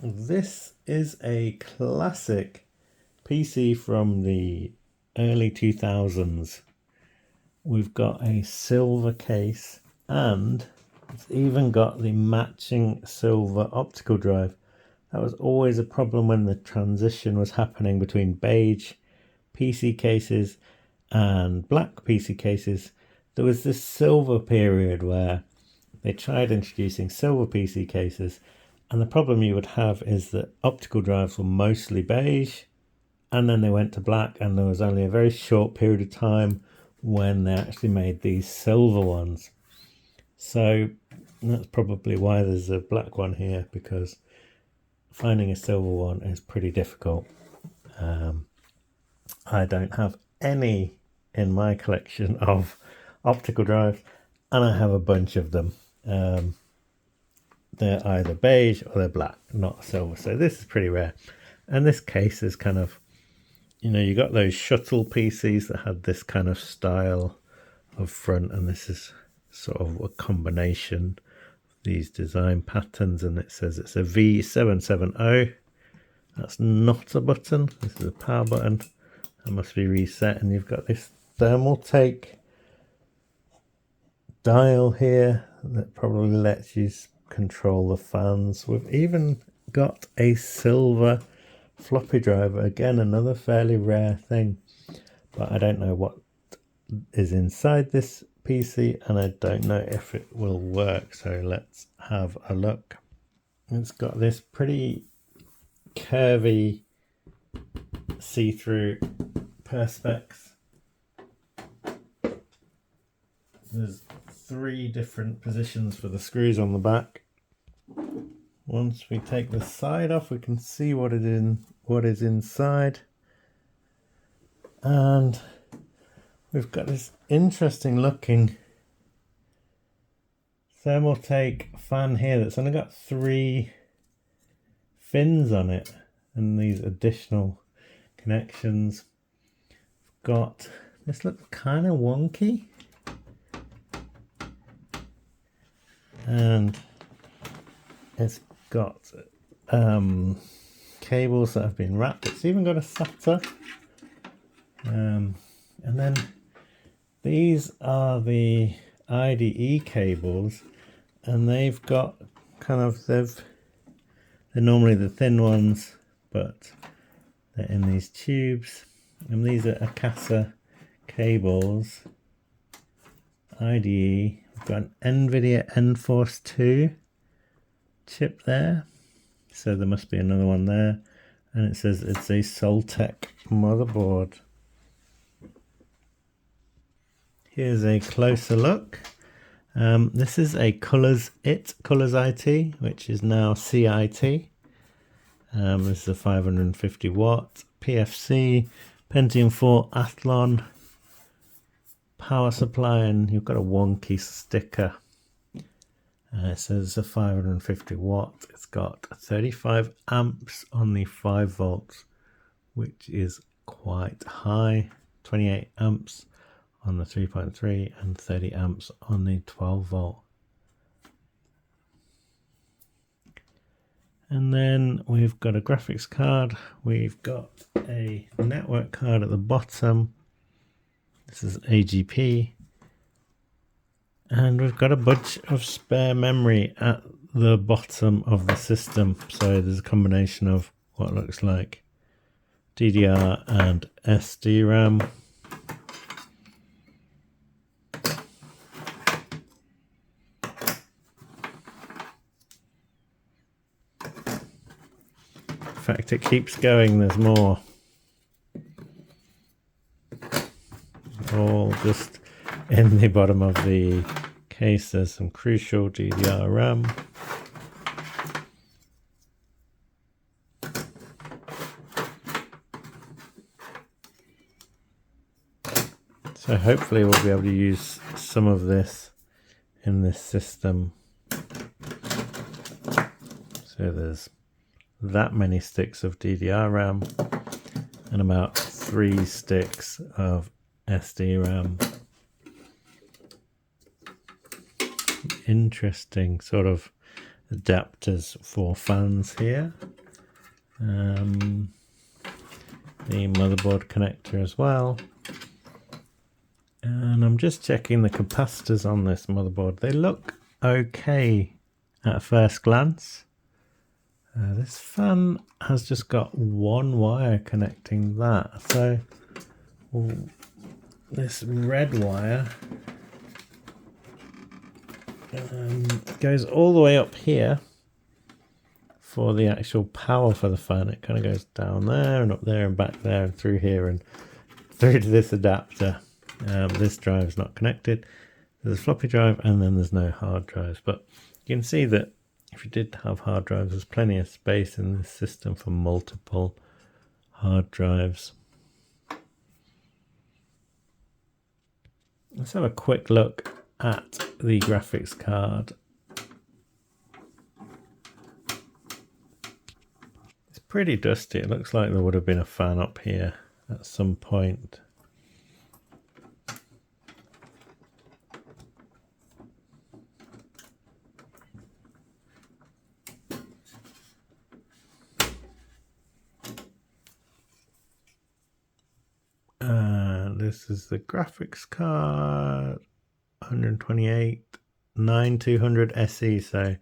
This is a classic PC from the early 2000s. We've got a silver case and it's even got the matching silver optical drive. That was always a problem when the transition was happening between beige PC cases and black PC cases. There was this silver period where they tried introducing silver PC cases, and the problem you would have is that optical drives were mostly beige, and then they went to black, and there was only a very short period of time when they actually made these silver ones. So that's probably why there's a black one here, because finding a silver one is pretty difficult. I don't have any in my collection of optical drives, and I have a bunch of them. They're either beige or they're black, not silver. So this is pretty rare. And this case is kind of, you got those shuttle PCs that had this kind of style of front, and this is sort of a combination of these design patterns, and it says it's a V770. That's not a button. This is a power button. That must be reset, and you've got this Thermaltake dial here that probably lets you control the fans. We've even got a silver floppy drive, again another fairly rare thing, but I don't know what is inside this PC and I don't know if it will work, so let's have a look. It's got this pretty curvy see-through perspex. There's 3 different positions for the screws on the back. Once we take the side off, we can see what is inside, and we've got this interesting looking Thermaltake fan here that's only got 3 fins on it, and these additional connections. We've got this, looks kind of wonky, and it's got cables that have been wrapped. It's even got a SATA, and then these are the IDE cables, and they've got they're normally the thin ones, but they're in these tubes, and these are Akasa cables. IDE. We've got an NVIDIA Enforce 2 chip there, so there must be another one there, and it says it's a Soltek motherboard. Here's a closer look. This is a Colors IT, which is now CIT. This is a 550 watt PFC Pentium 4 Athlon power supply, and you've got a wonky sticker. It says it's a 550 watt. It's got 35 amps on the 5 volts, which is quite high. 28 amps on the 3.3 and 30 amps on the 12 volt. And then we've got a graphics card. We've got a network card at the bottom. This is AGP. And we've got a bunch of spare memory at the bottom of the system. So there's a combination of what looks like DDR and SD-RAM. In fact, it keeps going, there's more. All just in the bottom of the case. There's some crucial DDR RAM. So hopefully we'll be able to use some of this in this system. So there's that many sticks of DDR RAM and about 3 sticks of SD RAM. Interesting sort of adapters for fans here. The motherboard connector as well. And I'm just checking the capacitors on this motherboard. They look okay at first glance. This fan has just got one wire connecting that. So this red wire goes all the way up here for the actual power for the fan. It kind of goes down there and up there and back there and through here and through to this adapter. This drive is not connected. There's a floppy drive and then there's no hard drives, but you can see that if you did have hard drives, there's plenty of space in this system for multiple hard drives. Let's have a quick look at the graphics card. It's pretty dusty. It looks like there would have been a fan up here at some point. This is the graphics card, 128 9200 SE, so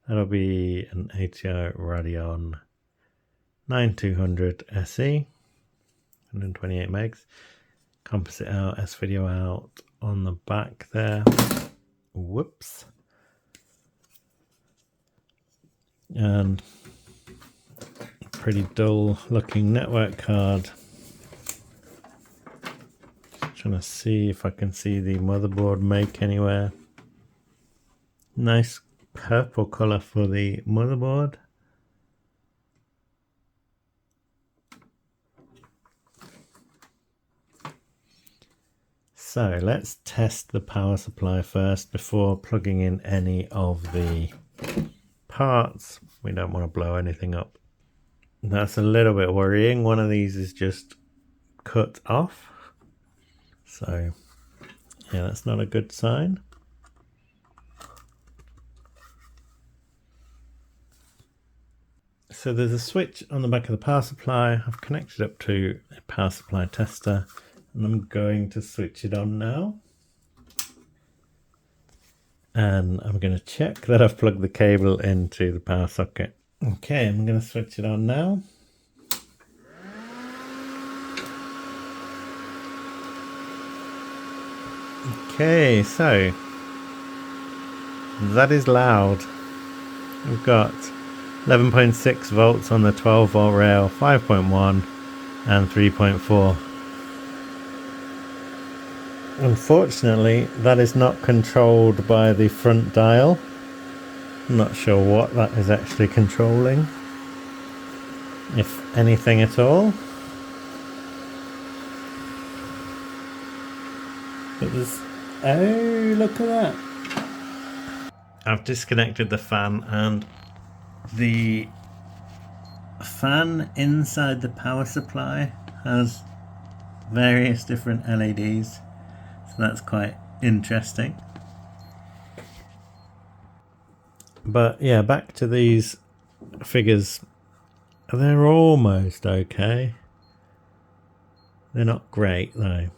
that'll be an ATI Radeon 9200 SE, 128 megs, composite out, S-video out on the back there. Whoops. And pretty dull looking network card. Trying to see if I can see the motherboard make anywhere. Nice purple color for the motherboard. So let's test the power supply first before plugging in any of the parts. We don't want to blow anything up. That's a little bit worrying. One of these is just cut off. So, yeah, that's not a good sign. So there's a switch on the back of the power supply. I've connected up to a power supply tester and I'm going to switch it on now. And I'm going to check that I've plugged the cable into the power socket. Okay, I'm going to switch it on now. Okay, so that is loud. We've got 11.6 volts on the 12 volt rail, 5.1 and 3.4. Unfortunately, that is not controlled by the front dial. I'm not sure what that is actually controlling, if anything at all. But there's, oh, look at that. I've disconnected the fan, and the fan inside the power supply has various different LEDs, so that's quite interesting. But yeah, back to these figures. They're almost okay. They're not great though.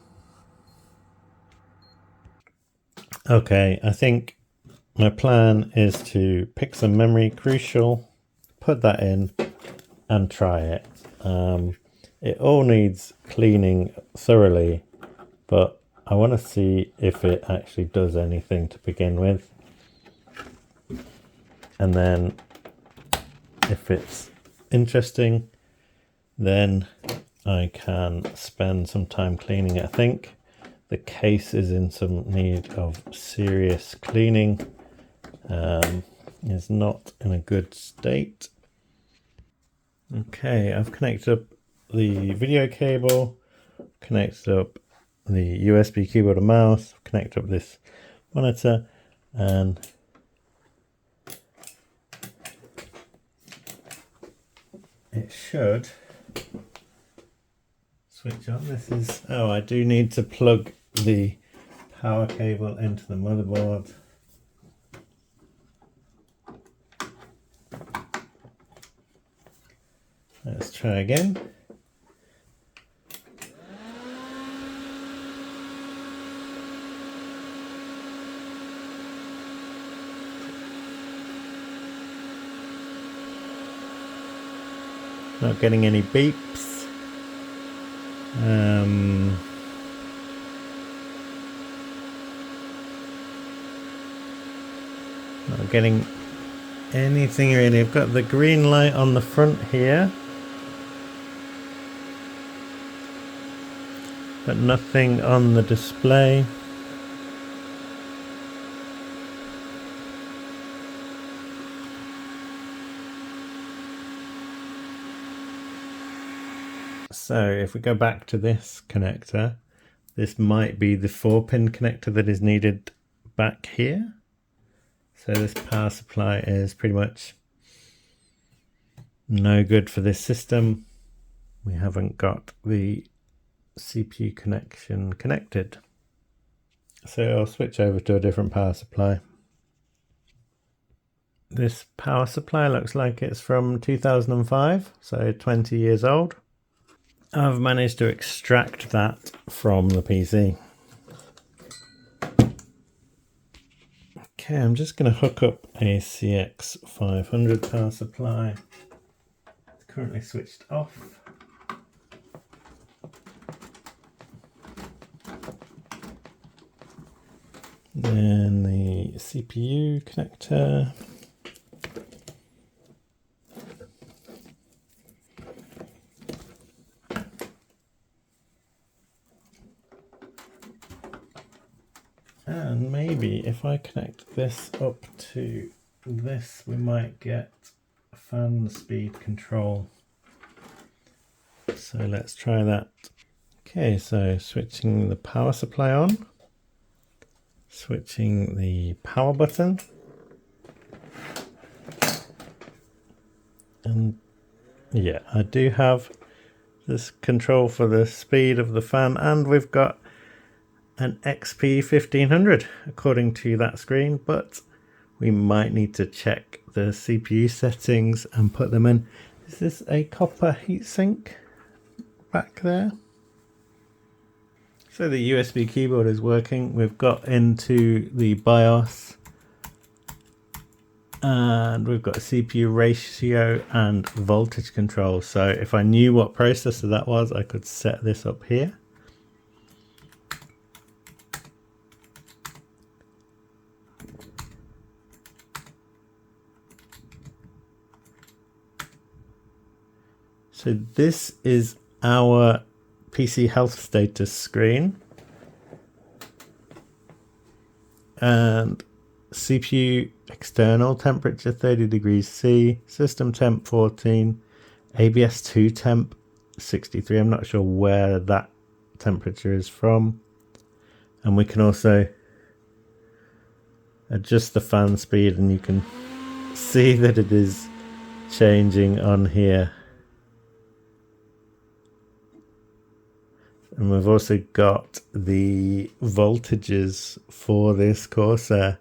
Okay, I think my plan is to pick some memory crucial, put that in and try it. It all needs cleaning thoroughly, but I want to see if it actually does anything to begin with. And then if it's interesting, then I can spend some time cleaning it. I think the case is in some need of serious cleaning. It's not in a good state. Okay, I've connected up the video cable, connected up the USB keyboard and mouse, connected up this monitor, and it should switch on. This is, oh, I do need to plug the power cable into the motherboard. Let's try again. Not getting any beeps. Not getting anything really. I've got the green light on the front here, but nothing on the display. So if we go back to this connector, this might be the 4-pin connector that is needed back here. So this power supply is pretty much no good for this system. We haven't got the CPU connection connected. So I'll switch over to a different power supply. This power supply looks like it's from 2005, so 20 years old. I've managed to extract that from the PC. Okay, I'm just going to hook up a CX500 power supply. It's currently switched off. Then the CPU connector. And maybe if I connect this up to this, we might get fan speed control. So let's try that. Okay, so switching the power supply on, switching the power button, and yeah, I do have this control for the speed of the fan, and we've got an XP 1500 according to that screen, but we might need to check the CPU settings and put them in. Is this a copper heatsink back there? So the USB keyboard is working. We've got into the BIOS and we've got CPU ratio and voltage control. So if I knew what processor that was, I could set this up here. So this is our PC health status screen, and CPU external temperature 30 degrees C, system temp 14, ABS 2 temp 63. I'm not sure where that temperature is from. And we can also adjust the fan speed, and you can see that it is changing on here. And we've also got the voltages for this Corsair.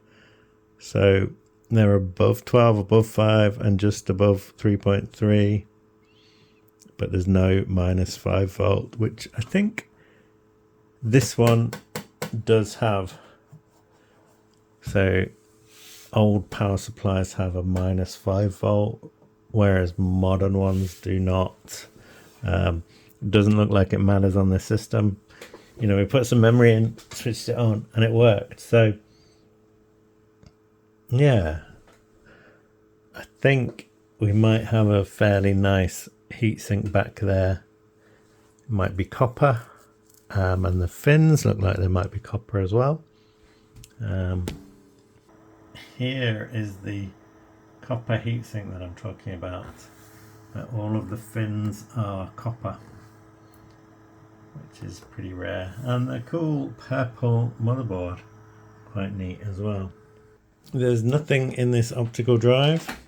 So they're above 12, above 5, and just above 3.3. But there's no minus 5 volt, which I think this one does have. So old power supplies have a minus 5 volt, whereas modern ones do not. Doesn't look like it matters on this system. You know, we put some memory in, switched it on, and it worked. So yeah, I think we might have a fairly nice heatsink back there. It might be copper, and the fins look like they might be copper as well. Here is the copper heatsink that I'm talking about. All of the fins are copper, which is pretty rare, and a cool purple motherboard, quite neat as well. There's nothing in this optical drive,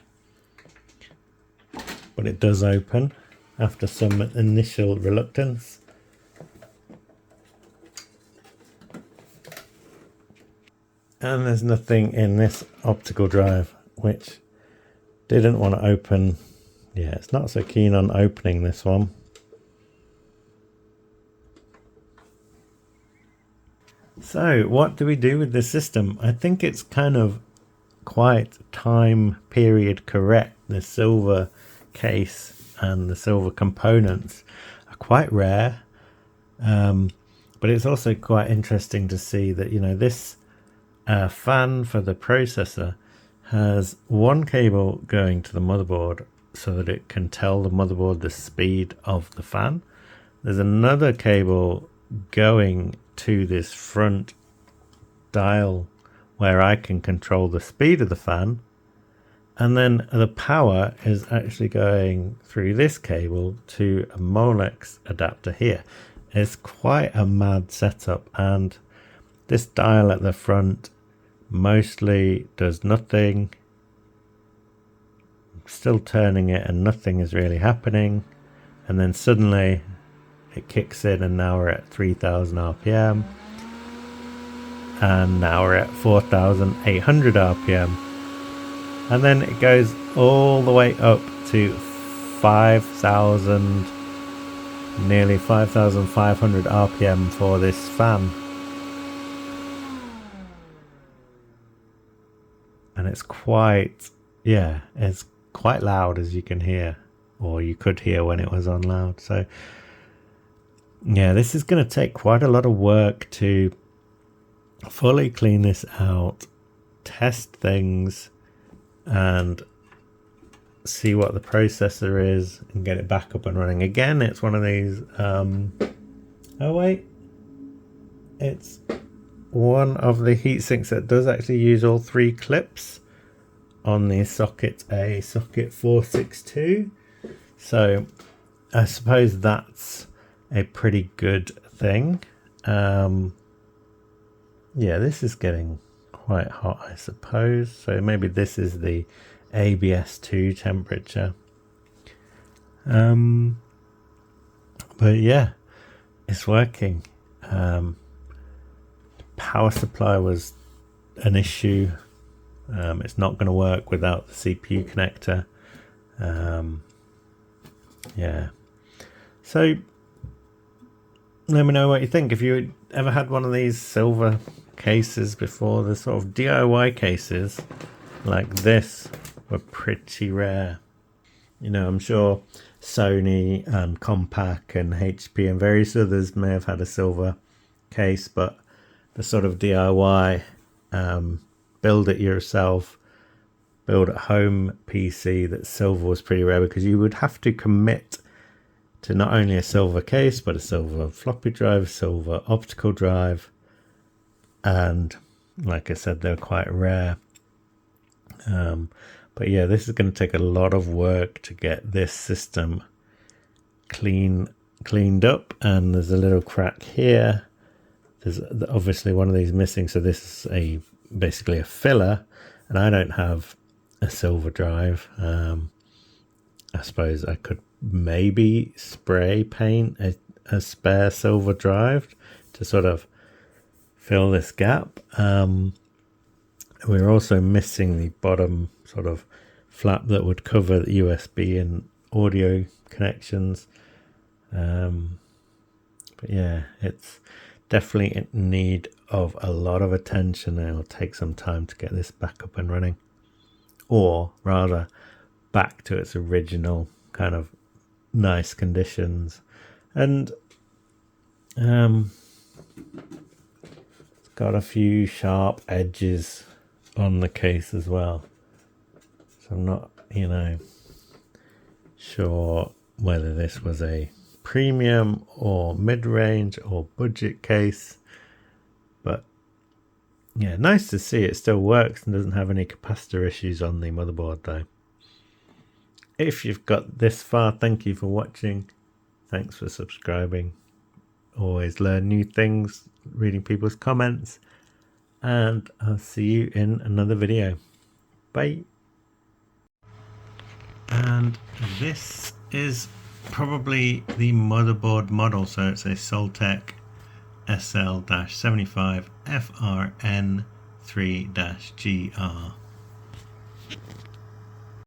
but it does open after some initial reluctance. And there's nothing in this optical drive, which didn't want to open yeah, it's not so keen on opening this one. So what do we do with this system? I think it's kind of quite time period correct. The silver case and the silver components are quite rare, but it's also quite interesting to see that, you know, this fan for the processor has one cable going to the motherboard so that it can tell the motherboard the speed of the fan. There's another cable going to this front dial where I can control the speed of the fan, and then the power is actually going through this cable to a Molex adapter here. It's quite a mad setup, and this dial at the front mostly does nothing. I'm still turning it and nothing is really happening, and then suddenly it kicks in and now we're at 3000 RPM, and now we're at 4800 RPM, and then it goes all the way up to 5000, nearly 5500 RPM for this fan. And it's quite, yeah, it's quite loud, as you can hear, or you could hear when it was on loud. So yeah, this is going to take quite a lot of work to fully clean this out, test things, and see what the processor is and get it back up and running. Again, it's one of these, oh wait, it's one of the heat sinks that does actually use all three clips on the socket A, socket 462. So I suppose that's a pretty good thing. Yeah, this is getting quite hot, I suppose. So maybe this is the ABS2 temperature. But yeah, it's working. Power supply was an issue. It's not going to work without the CPU connector. Yeah. So let me know what you think. If you ever had one of these silver cases before, the sort of DIY cases like this were pretty rare. You know, I'm sure Sony and Compaq and HP and various others may have had a silver case, but the sort of DIY, build it yourself, build at home PC that silver was pretty rare, because you would have to commit to not only a silver case but a silver floppy drive, silver optical drive, and like I said, they're quite rare. But yeah, this is going to take a lot of work to get this system cleaned up, and there's a little crack here. There's obviously one of these missing, so this is basically a filler, and I don't have a silver drive. I suppose I could maybe spray paint a spare silver drive to sort of fill this gap. We're also missing the bottom sort of flap that would cover the USB and audio connections. But yeah, it's definitely in need of a lot of attention, and it'll take some time to get this back up and running, or rather back to its original kind of nice conditions. And it's got a few sharp edges on the case as well, so I'm not, you know, sure whether this was a premium or mid-range or budget case, but yeah, nice to see it still works and doesn't have any capacitor issues on the motherboard though. If you've got this far, thank you for watching. Thanks for subscribing. Always learn new things reading people's comments, and I'll see you in another video. Bye. And this is probably the motherboard model, so it's a Soltek SL-75 FRN3-GR.